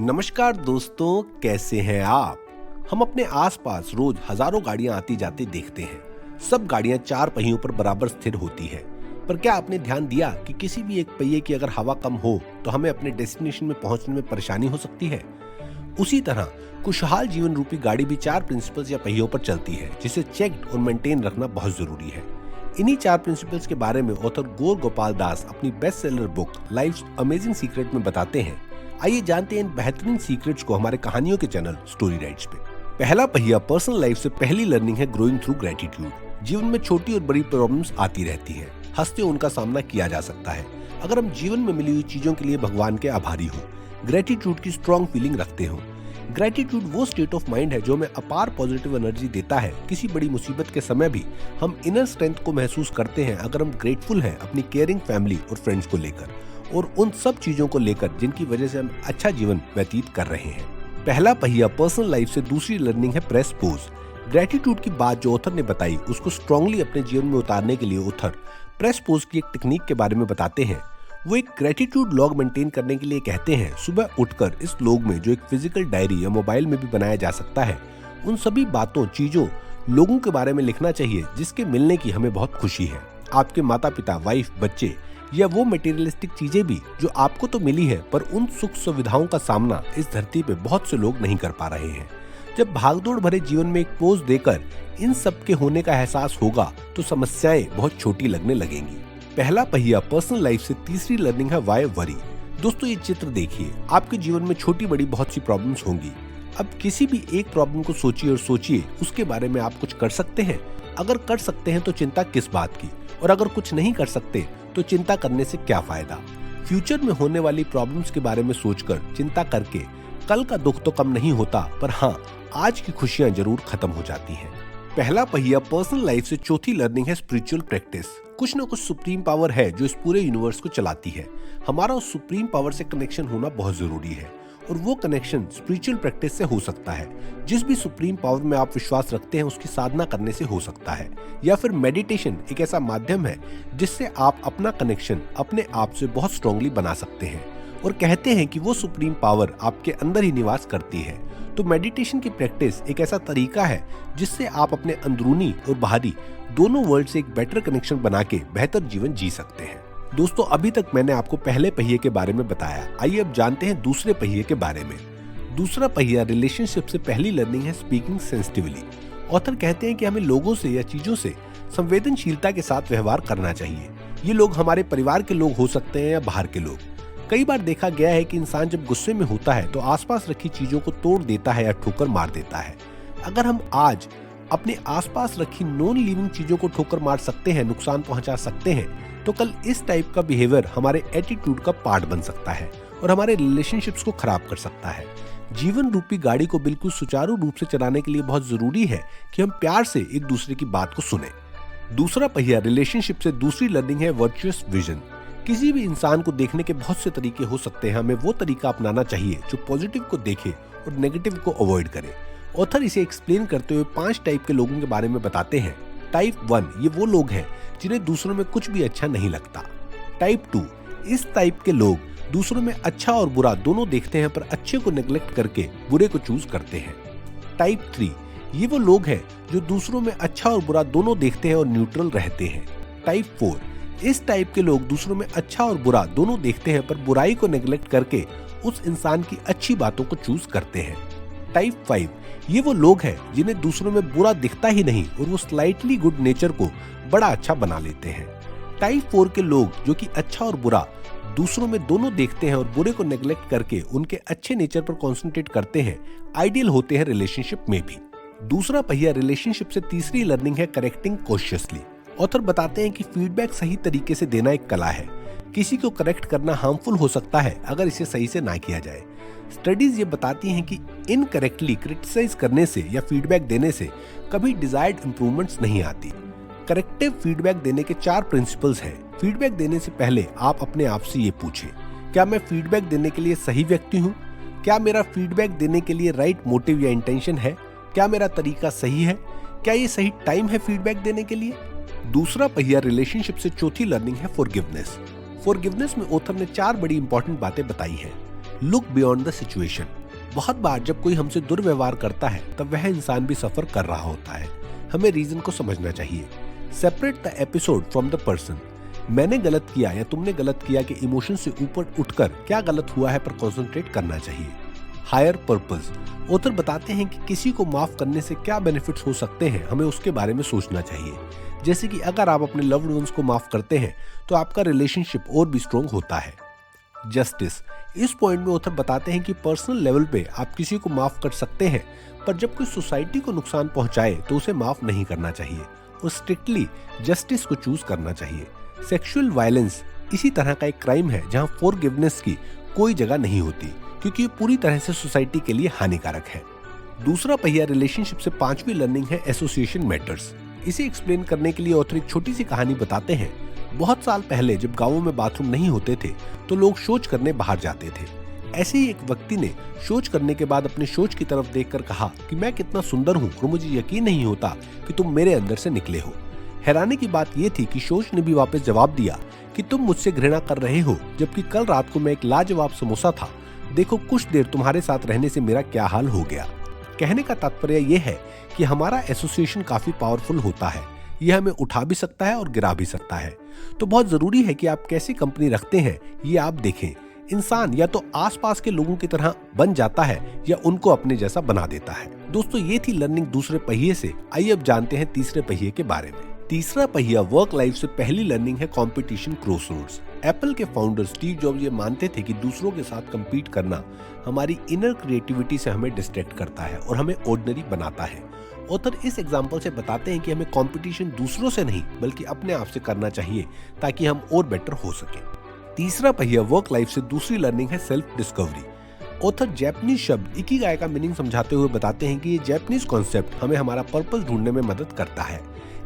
नमस्कार दोस्तों, कैसे हैं आप। हम अपने आसपास रोज हजारों गाड़ियां आती जाती देखते हैं। सब गाड़ियां चार पहियों पर बराबर स्थिर होती हैं। पर क्या आपने ध्यान दिया कि किसी भी एक पहिए की अगर हवा कम हो तो हमें अपने डेस्टिनेशन में पहुंचने में परेशानी हो सकती है। उसी तरह खुशहाल जीवन रूपी गाड़ी भी चार प्रिंसिपल्स या पहियों पर चलती है, जिसे चेक्ड और मेंटेन रखना बहुत जरूरी है। इन्हीं चार प्रिंसिपल्स के बारे में ऑथर गौर गोपाल दास अपनी best seller book life's amazing secret में बताते हैं। आइए जानते हैं इन बेहतरीन सीक्रेट्स को हमारे कहानियों के चैनल स्टोरी राइट्स पे। पहला पहिया पर्सनल लाइफ से पहली लर्निंग है ग्रोइंग थ्रू ग्रेटिट्यूड। जीवन में छोटी और बड़ी प्रॉब्लम्स आती रहती हैं, हंसते उनका सामना किया जा सकता है अगर हम जीवन में मिली हुई चीजों के लिए भगवान के आभारी हो, ग्रेटिट्यूड की स्ट्रॉन्ग फीलिंग रखते हो। ग्रेटिट्यूड वो स्टेट ऑफ माइंड है जो हमें अपार पॉजिटिव एनर्जी देता है। किसी बड़ी मुसीबत के समय भी हम इनर स्ट्रेंथ को महसूस करते हैं अगर हम ग्रेटफुल हैं अपनी केयरिंग फैमिली और फ्रेंड्स को लेकर और उन सब चीजों को लेकर जिनकी वजह से हम अच्छा जीवन व्यतीत कर रहे हैं। पहला पहिया पर्सनल लाइफ से दूसरी लर्निंग है प्रेस पोज। ग्रेटिट्यूड की बात जो ऑथर ने बताई उसको स्ट्रांगली अपने जीवन में उतारने के लिए ऑथर प्रेस पोज की एक टेक्निक के बारे में बताते हैं। वो एक ग्रेटिट्यूड लॉग मेंटेन करने के लिए कहते हैं सुबह उठकर इस लॉग में, जो एक फिजिकल डायरी या मोबाइल में भी बनाया जा सकता है, उन सभी बातों, चीजों, लोगों के बारे में लिखना चाहिए जिसके मिलने की हमें बहुत खुशी है। आपके माता पिता, वाइफ, बच्चे या वो मटेरियलिस्टिक चीजें भी जो आपको तो मिली है, पर उन सुख सुविधाओं का सामना इस धरती पे बहुत से लोग नहीं कर पा रहे हैं। जब भागदौड़ भरे जीवन में एक पोज देकर इन सब के होने का एहसास होगा तो समस्याएं बहुत छोटी लगने लगेंगी। पहला पहिया पर्सनल लाइफ से तीसरी लर्निंग है व्हाई वरी। दोस्तों, ये चित्र देखिए। आपके जीवन में छोटी बड़ी बहुत सी प्रॉब्लम्स होंगी। अब किसी भी एक प्रॉब्लम को सोचिए और सोचिए उसके बारे में आप कुछ कर सकते हैं। अगर कर सकते हैं तो चिंता किस बात की, और अगर कुछ नहीं कर सकते तो चिंता करने से क्या फायदा। फ्यूचर में होने वाली प्रॉब्लम्स के बारे में सोचकर चिंता करके कल का दुख तो कम नहीं होता, पर हाँ, आज की खुशियां जरूर खत्म हो जाती हैं। पहला पहिया पर्सनल लाइफ से चौथी लर्निंग है स्पिरिचुअल प्रैक्टिस। कुछ ना कुछ सुप्रीम पावर है जो इस पूरे यूनिवर्स को चलाती है। हमारा उस सुप्रीम पावर से कनेक्शन होना बहुत जरूरी है, और वो कनेक्शन स्पिरिचुअल प्रैक्टिस से हो सकता है। जिस भी सुप्रीम पावर में आप विश्वास रखते हैं उसकी साधना करने से हो सकता है, या फिर मेडिटेशन एक ऐसा माध्यम है जिससे आप अपना कनेक्शन अपने आप से बहुत स्ट्रांगली बना सकते हैं। और कहते हैं कि वो सुप्रीम पावर आपके अंदर ही निवास करती है। तो मेडिटेशन की प्रैक्टिस एक ऐसा तरीका है जिससे आप अपने अंदरूनी और बाहरी दोनों वर्ल्ड से एक बेटर कनेक्शन बना के बेहतर जीवन जी सकते हैं। दोस्तों, अभी तक मैंने आपको पहले पहिए के बारे में बताया। आइए अब जानते हैं दूसरे पहिए के बारे में। दूसरा पहिया रिलेशनशिप से पहली लर्निंग है स्पीकिंग सेंसिटिवली। ऑथर कहते हैं कि हमें लोगों से या चीजों से संवेदनशीलता के साथ व्यवहार करना चाहिए। ये लोग हमारे परिवार के लोग हो सकते हैं या बाहर के लोग। कई बार देखा गया है कि इंसान जब गुस्से में होता है तो आसपास रखी चीजों को तोड़ देता है या ठोकर मार देता है। अगर हम आज अपने आसपास रखी नॉन लिविंग चीजों को ठोकर मार सकते हैं, नुकसान पहुंचा सकते हैं, तो कल इस टाइप का बिहेवियर हमारे एटीट्यूड का पार्ट बन सकता है और हमारे रिलेशनशिप्स को खराब कर सकता है। जीवन रूपी गाड़ी को बिल्कुल सुचारू रूप से चलाने के लिए बहुत जरूरी है कि हम प्यार से एक दूसरे की बात को सुने। दूसरा पहिया रिलेशनशिप से दूसरी लर्निंग है वर्चुअस विजन। किसी भी इंसान को देखने के बहुत से तरीके हो सकते हैं। हमें वो तरीका अपनाना चाहिए जो पॉजिटिव को देखे और नेगेटिव को अवॉइड करे। ऑथर इसे एक्सप्लेन करते हुए 5 टाइप के लोगों के बारे में बताते हैं। टाइप 1, ये वो लोग हैं जिन्हें दूसरों में कुछ भी अच्छा नहीं लगता। टाइप 2, इस टाइप के लोग दूसरों में अच्छा और बुरा दोनों देखते हैं, पर अच्छे को नेग्लेक्ट करके बुरे को चूज करते हैं। टाइप 3, ये वो लोग हैं जो दूसरों में अच्छा और बुरा दोनों देखते हैं और न्यूट्रल रहते हैं। टाइप 4, इस टाइप के लोग दूसरों में अच्छा और बुरा दोनों देखते हैं, पर बुराई को नेग्लेक्ट करके उस इंसान की अच्छी बातों को चूज करते हैं। टाइप 5, ये वो लोग हैं जिन्हें दूसरों में बुरा दिखता ही नहीं और वो स्लाइटली गुड नेचर को बड़ा अच्छा बना लेते हैं। टाइप 4 के लोग जो कि अच्छा और बुरा दूसरों में दोनों देखते हैं और बुरे को नेग्लेक्ट करके उनके अच्छे नेचर पर कॉन्सेंट्रेट करते हैं, आइडियल होते हैं रिलेशनशिप में भी। दूसरा पहिया रिलेशनशिप से तीसरी लर्निंग है करेक्टिंग कॉशियसली। ऑथर बताते हैं कि फीडबैक सही तरीके से देना एक कला है। किसी को करेक्ट करना हार्मफुल हो सकता है अगर इसे सही से ना किया जाए। स्टडीज ये बताती हैं कि इनकरेक्टली क्रिटिसाइज करने से या फीडबैक देने से कभी डिजायर्ड इंप्रूवमेंट्स नहीं आती। करेक्टिव फीडबैक देने के 4 प्रिंसिपल्स हैं। फीडबैक देने से पहले आप अपने आप से ये पूछें, क्या मैं फीडबैक देने के लिए सही व्यक्ति हूँ? क्या मेरा फीडबैक देने के लिए राइट मोटिव या इंटेंशन है? क्या मेरा तरीका सही है? क्या ये सही टाइम है फीडबैक देने के लिए? दूसरा पहिया रिलेशनशिप से चौथी लर्निंग है फॉरगिवनेस। फॉरगिवनेस में ऑथर ने 4 बड़ी इंपॉर्टेंट बातें बताई हैं। Look beyond the situation. बहुत बार जब कोई हमसे दुर्व्यवहार करता है तब वह इंसान भी सफर कर रहा होता है। हमें रीजन को समझना चाहिए। Separate the episode from the person. मैंने गलत किया या तुमने गलत किया के इमोशन से ऊपर उठकर क्या गलत हुआ है पर कंसंट्रेट करना चाहिए। Higher purpose. ऑथर बताते हैं कि किसी को माफ करने से क्या बेनिफिट्स हो सकते हैं, हमें उसके बारे में सोचना चाहिए। जैसे कि अगर आप अपने लव्ड वंस को माफ करते हैं तो आपका रिलेशनशिप और भी स्ट्रॉन्ग होता है। जस्टिस। इस पॉइंट में ऑथर बताते हैं कि पर्सनल लेवल पे आप किसी को माफ कर सकते हैं, पर जब कोई सोसाइटी को नुकसान पहुंचाए तो उसे माफ नहीं करना चाहिए और स्ट्रिक्टली जस्टिस को चूज करना चाहिए। सेक्सुअल वायलेंस इसी तरह का एक क्राइम है जहां फॉरगिवनेस की कोई जगह नहीं होती, क्योंकि ये पूरी तरह से सोसाइटी के लिए हानिकारक है। दूसरा पहिया रिलेशनशिप से पांचवी लर्निंग है एसोसिएशन मैटर्स। इसे एक्सप्लेन करने के लिए ऑथर एक छोटी सी कहानी बताते हैं। बहुत साल पहले जब गांवों में बाथरूम नहीं होते थे तो लोग शौच करने बाहर जाते थे। ऐसे ही एक व्यक्ति ने शौच करने के बाद अपने शौच की तरफ देखकर कहा कि मैं कितना सुंदर हूँ और मुझे यकीन नहीं होता कि तुम मेरे अंदर से निकले हो। हैरानी की बात यह थी कि शौच ने भी वापस जवाब दिया कि तुम मुझसे घृणा कर रहे हो, जबकि कल रात को मैं एक लाजवाब समोसा था। देखो कुछ देर तुम्हारे साथ रहने से मेरा क्या हाल हो गया। कहने का तात्पर्य यह है कि हमारा एसोसिएशन काफी पावरफुल होता है। यह हमें उठा भी सकता है और गिरा भी सकता है। तो बहुत जरूरी है कि आप कैसी कंपनी रखते हैं ये आप देखें। इंसान या तो आसपास के लोगों की तरह बन जाता है या उनको अपने जैसा बना देता है। दोस्तों ये थी लर्निंग दूसरे पहिए से। आइए अब जानते हैं तीसरे पहिए के बारे में। तीसरा पहिया वर्क लाइफ से पहली लर्निंग है कंपटीशन क्रॉसरोड्स। एप्पल के फाउंडर स्टीव जॉब्स ये मानते थे कि दूसरों के साथ compete करना हमारी इनर क्रिएटिविटी से हमें डिस्ट्रैक्ट करता है और हमें ऑर्डिनरी बनाता है। ऑथर इस एग्जाम्पल से बताते हैं कि हमें कंपटीशन दूसरों से नहीं बल्कि अपने आप से करना चाहिए ताकि हम और बेटर हो सकें। तीसरा पहिया वर्क लाइफ से दूसरी लर्निंग है सेल्फ डिस्कवरी। ऑथर जापानीज शब्द इकिगाई का मीनिंग समझाते हुए बताते हैं कि ये जापानीज कॉन्सेप्ट हमें हमारा पर्पस ढूंढने में मदद करता है।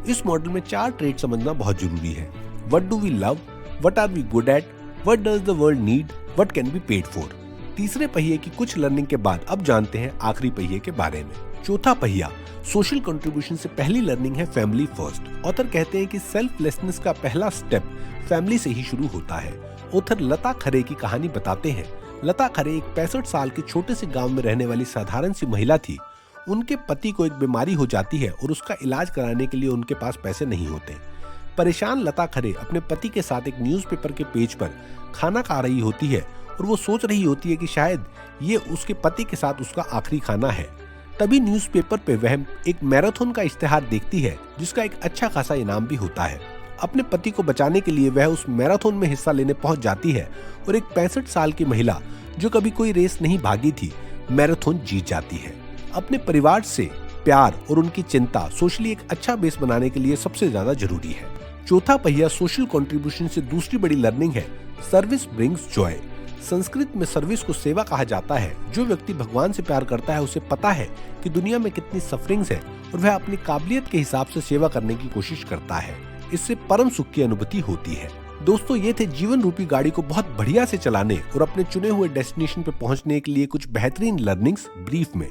इस मॉडल में 4 ट्रेड समझना बहुत जरूरी है। What do we love, what are we good at, what does the world need, what can be paid for. तीसरे पहिए की कुछ लर्निंग के बाद अब जानते हैं आखिरी पहिए के बारे में। चौथा पहिया सोशल कंट्रीब्यूशन से पहली लर्निंग है फैमिली फर्स्ट। ऑथर कहते हैं कि सेल्फलेसनेस का पहला स्टेप फैमिली से ही शुरू होता है। ऑथर लता खरे की कहानी बताते हैं। लता खरे एक 65 साल के छोटे से गांव में रहने वाली साधारण सी महिला थी। उनके पति को एक बीमारी हो जाती है और उसका इलाज कराने के लिए उनके पास पैसे नहीं होते। परेशान लता खरे अपने पति के साथ एक न्यूज़पेपर के पेज पर खाना खा रही होती है और वो सोच रही होती है कि शायद ये उसके पति के साथ उसका आखिरी खाना है। तभी न्यूज़पेपर पे वह एक मैराथन का इश्तेहार देखती है जिसका एक अच्छा खासा इनाम भी होता है। अपने पति को बचाने के लिए वह उस मैराथन में हिस्सा लेने पहुंच जाती है और एक 65 साल की महिला जो कभी कोई रेस नहीं भागी थी मैराथन जीत जाती है। अपने परिवार से प्यार और उनकी चिंता सोशली एक अच्छा बेस बनाने के लिए सबसे ज्यादा जरूरी है। चौथा पहिया सोशल कंट्रीब्यूशन से दूसरी बड़ी लर्निंग है सर्विस ब्रिंग्स जॉय। संस्कृत में सर्विस को सेवा कहा जाता है। जो व्यक्ति भगवान से प्यार करता है उसे पता है कि दुनिया में कितनी सफरिंग्स है और वह अपनी काबिलियत के हिसाब से सेवा करने की कोशिश करता है। इससे परम सुख की अनुभूति होती है। दोस्तों ये थे जीवन रूपी गाड़ी को बहुत बढ़िया से चलाने और अपने चुने हुए डेस्टिनेशन पे पहुंचने के लिए कुछ बेहतरीन लर्निंग्स ब्रीफ में।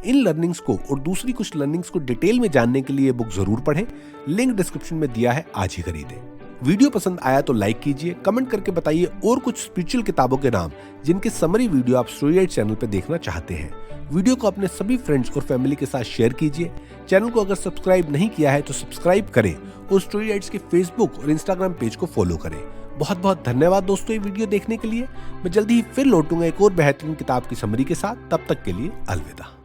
इन लर्निंग्स को और दूसरी कुछ लर्निंग्स को डिटेल में जानने के लिए बुक जरूर पढ़ें। लिंक डिस्क्रिप्शन में दिया है, आज ही खरीदें। वीडियो पसंद आया तो लाइक कीजिए, कमेंट करके बताइए और कुछ स्पिरिचुअल किताबों के नाम जिनके समरी वीडियो आप स्टोरीराइट चैनल पे देखना चाहते हैं। वीडियो को अपने सभी फ्रेंड्स और फैमिली के साथ शेयर कीजिए। चैनल को अगर सब्सक्राइब नहीं किया है तो सब्सक्राइब करें और स्टोरीराइट्स के फेसबुक और इंस्टाग्राम पेज को फॉलो करें। बहुत बहुत धन्यवाद दोस्तों ये वीडियो देखने के लिए। मैं जल्दी ही फिर लौटूंगा एक और बेहतरीन किताब की समरी के साथ। तब तक के लिए अलविदा।